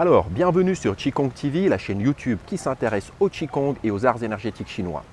Alors, bienvenue sur Qigong TV, la chaîne YouTube qui s'intéresse au Qigong et aux arts énergétiques chinois.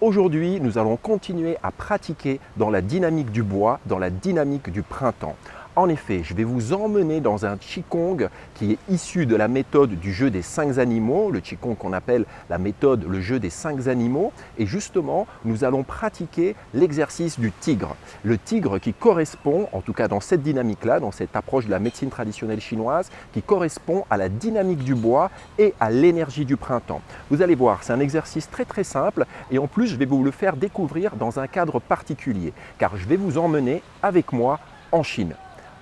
Aujourd'hui, nous allons continuer à pratiquer dans la dynamique du bois, dans la dynamique du printemps. En effet, je vais vous emmener dans un Qigong qui est issu de la méthode du jeu des 5 animaux, le Qigong qu'on appelle la méthode le jeu des 5 animaux. Et justement, nous allons pratiquer l'exercice du tigre. Le tigre qui correspond, en tout cas dans cette dynamique-là, dans cette approche de la médecine traditionnelle chinoise, qui correspond à la dynamique du bois et à l'énergie du printemps. Vous allez voir, c'est un exercice très simple et en plus, je vais vous le faire découvrir dans un cadre particulier, car je vais vous emmener avec moi en Chine.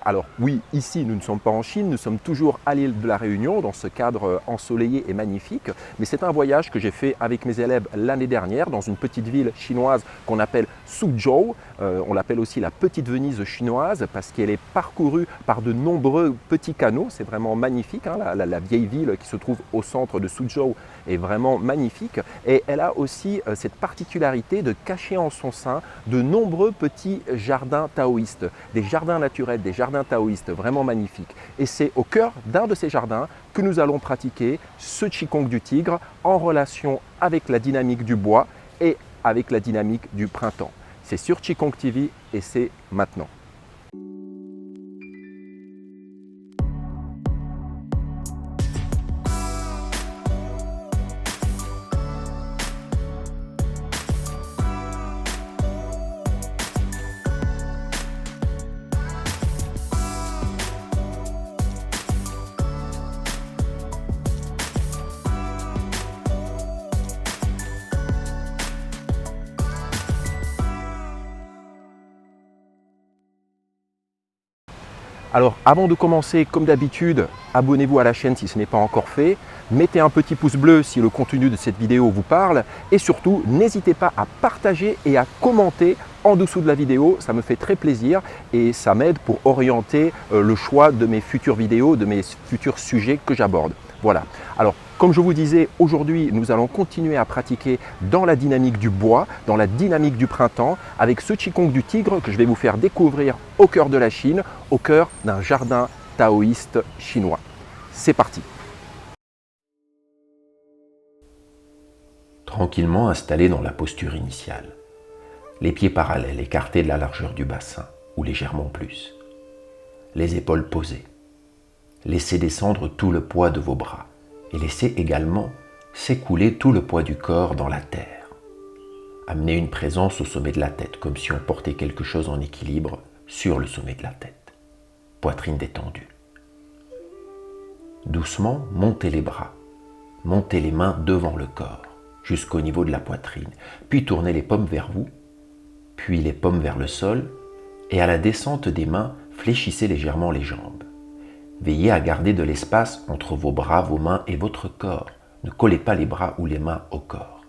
Alors oui, ici nous ne sommes pas en Chine, nous sommes toujours à l'île de la Réunion dans ce cadre ensoleillé et magnifique, mais c'est un voyage que j'ai fait avec mes élèves l'année dernière dans une petite ville chinoise qu'on appelle Suzhou. On l'appelle aussi la petite Venise chinoise parce qu'elle est parcourue par de nombreux petits canaux, c'est vraiment magnifique, hein, la vieille ville qui se trouve au centre de Suzhou est vraiment magnifique et elle a aussi cette particularité de cacher en son sein de nombreux petits jardins taoïstes, des jardins naturels, des jardins taoïstes vraiment magnifiques. Et c'est au cœur d'un de ces jardins que nous allons pratiquer ce Qigong du tigre en relation avec la dynamique du bois et avec la dynamique du printemps. C'est sur Qigong TV et c'est maintenant. Alors avant de commencer, comme d'habitude, abonnez-vous à la chaîne si ce n'est pas encore fait, mettez un petit pouce bleu si le contenu de cette vidéo vous parle et surtout n'hésitez pas à partager et à commenter en dessous de la vidéo, ça me fait très plaisir et ça m'aide pour orienter le choix de mes futures vidéos, de mes futurs sujets que j'aborde. Voilà. Alors, comme je vous disais, aujourd'hui, nous allons continuer à pratiquer dans la dynamique du bois, dans la dynamique du printemps, avec ce Qigong du tigre que je vais vous faire découvrir au cœur de la Chine, au cœur d'un jardin taoïste chinois. C'est parti! Tranquillement installé dans la posture initiale, les pieds parallèles écartés de la largeur du bassin, ou légèrement plus, les épaules posées. Laissez descendre tout le poids de vos bras et laissez également s'écouler tout le poids du corps dans la terre. Amenez une présence au sommet de la tête, comme si on portait quelque chose en équilibre sur le sommet de la tête. Poitrine détendue. Doucement, montez les bras, montez les mains devant le corps, jusqu'au niveau de la poitrine, puis tournez les paumes vers vous, puis les paumes vers le sol, et à la descente des mains, fléchissez légèrement les jambes. Veillez à garder de l'espace entre vos bras, vos mains et votre corps. Ne collez pas les bras ou les mains au corps.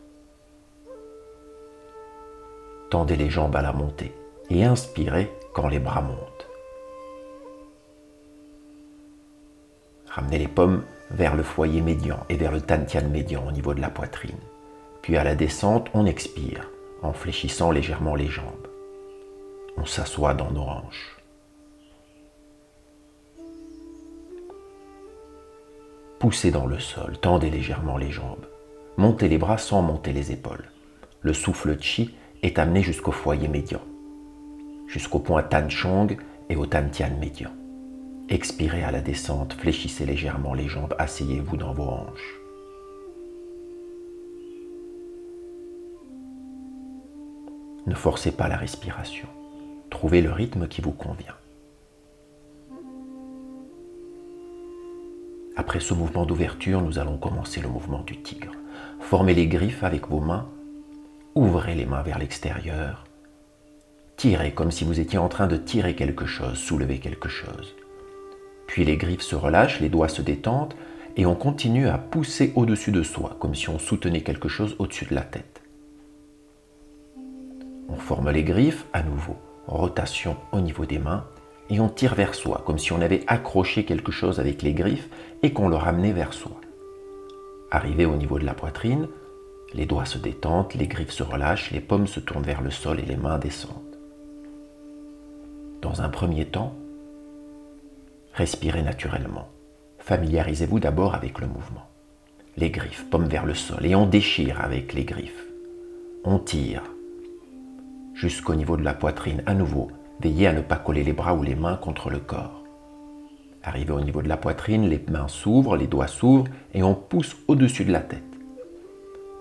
Tendez les jambes à la montée et inspirez quand les bras montent. Ramenez les paumes vers le foyer médian et vers le Dantian médian au niveau de la poitrine. Puis à la descente, on expire en fléchissant légèrement les jambes. On s'assoit dans nos hanches. Poussez dans le sol, tendez légèrement les jambes. Montez les bras sans monter les épaules. Le souffle Qi est amené jusqu'au foyer médian, jusqu'au point Tan Chong et au Dantian médian. Expirez à la descente, fléchissez légèrement les jambes, asseyez-vous dans vos hanches. Ne forcez pas la respiration. Trouvez le rythme qui vous convient. Après ce mouvement d'ouverture, nous allons commencer le mouvement du tigre. Formez les griffes avec vos mains, ouvrez les mains vers l'extérieur, tirez comme si vous étiez en train de tirer quelque chose, soulever quelque chose. Puis les griffes se relâchent, les doigts se détendent et on continue à pousser au-dessus de soi, comme si on soutenait quelque chose au-dessus de la tête. On forme les griffes à nouveau, rotation au niveau des mains, et on tire vers soi, comme si on avait accroché quelque chose avec les griffes et qu'on le ramenait vers soi. Arrivé au niveau de la poitrine, les doigts se détendent, les griffes se relâchent, les paumes se tournent vers le sol et les mains descendent. Dans un premier temps, respirez naturellement. Familiarisez-vous d'abord avec le mouvement. Les griffes, paume vers le sol, et on déchire avec les griffes. On tire jusqu'au niveau de la poitrine. À nouveau, veillez à ne pas coller les bras ou les mains contre le corps. Arrivé au niveau de la poitrine, les mains s'ouvrent, les doigts s'ouvrent et on pousse au-dessus de la tête.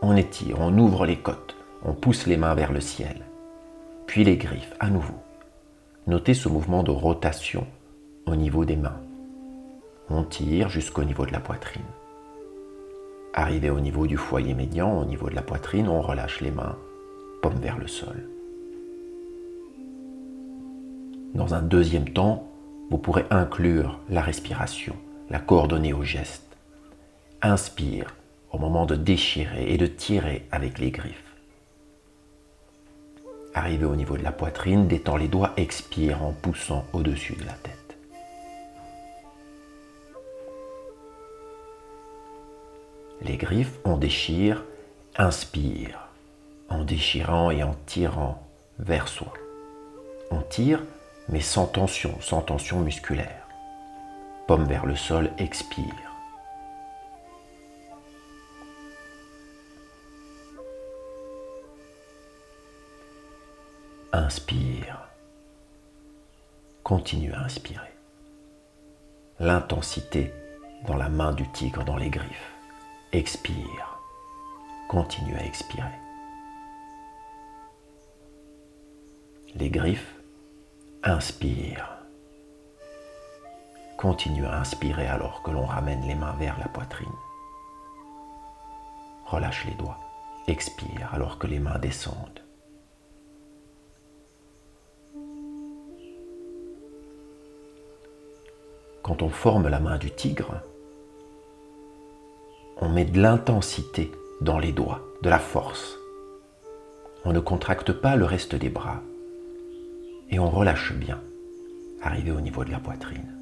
On étire, on ouvre les côtes, on pousse les mains vers le ciel. Puis les griffes, à nouveau. Notez ce mouvement de rotation au niveau des mains. On tire jusqu'au niveau de la poitrine. Arrivé au niveau du foyer médian, au niveau de la poitrine, on relâche les mains, paume vers le sol. Dans un deuxième temps, vous pourrez inclure la respiration, la coordonner au geste. Inspire au moment de déchirer et de tirer avec les griffes. Arrivé au niveau de la poitrine, détends les doigts, expire en poussant au-dessus de la tête. Les griffes, on déchire, inspire, en déchirant et en tirant vers soi. On tire, mais sans tension musculaire. Paume vers le sol, expire. Inspire. Continue à inspirer. L'intensité dans la main du tigre, dans les griffes. Expire. Continue à expirer. Les griffes. Inspire. Continue à inspirer alors que l'on ramène les mains vers la poitrine. Relâche les doigts. Expire alors que les mains descendent. Quand on forme la main du tigre, on met de l'intensité dans les doigts, de la force. On ne contracte pas le reste des bras. Et on relâche bien, arrivé au niveau de la poitrine.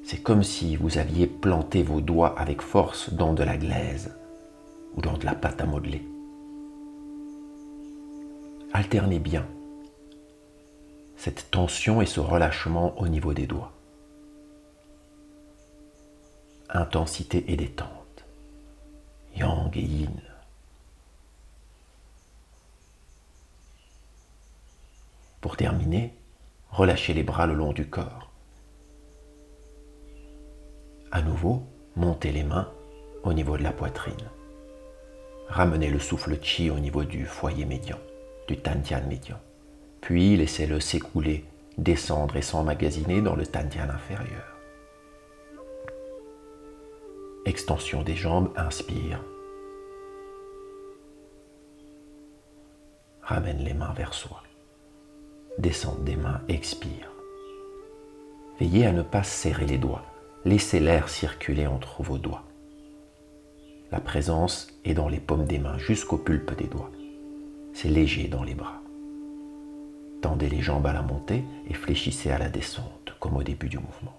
C'est comme si vous aviez planté vos doigts avec force dans de la glaise ou dans de la pâte à modeler. Alternez bien cette tension et ce relâchement au niveau des doigts. Intensité et détente. Yang et yin. Pour terminer, relâchez les bras le long du corps. À nouveau, montez les mains au niveau de la poitrine. Ramenez le souffle chi au niveau du foyer médian, du Dantian médian. Puis laissez-le s'écouler, descendre et s'emmagasiner dans le Dantian inférieur. Extension des jambes, inspire. Ramène les mains vers soi. Descente des mains, expire. Veillez à ne pas serrer les doigts. Laissez l'air circuler entre vos doigts. La présence est dans les paumes des mains jusqu'au pulpe des doigts. C'est léger dans les bras. Tendez les jambes à la montée et fléchissez à la descente, comme au début du mouvement.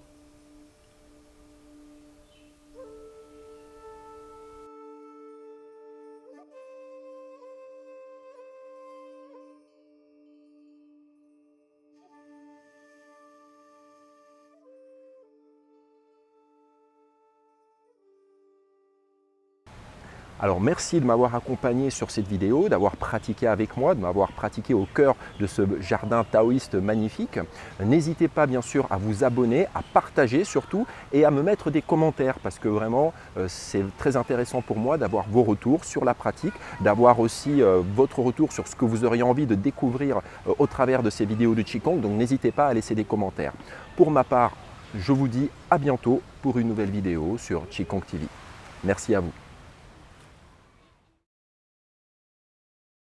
Alors merci de m'avoir accompagné sur cette vidéo, d'avoir pratiqué avec moi, de m'avoir pratiqué au cœur de ce jardin taoïste magnifique. N'hésitez pas bien sûr à vous abonner, à partager surtout et à me mettre des commentaires parce que vraiment c'est très intéressant pour moi d'avoir vos retours sur la pratique, d'avoir aussi votre retour sur ce que vous auriez envie de découvrir au travers de ces vidéos de Qigong. Donc n'hésitez pas à laisser des commentaires. Pour ma part, je vous dis à bientôt pour une nouvelle vidéo sur Qigong TV. Merci à vous.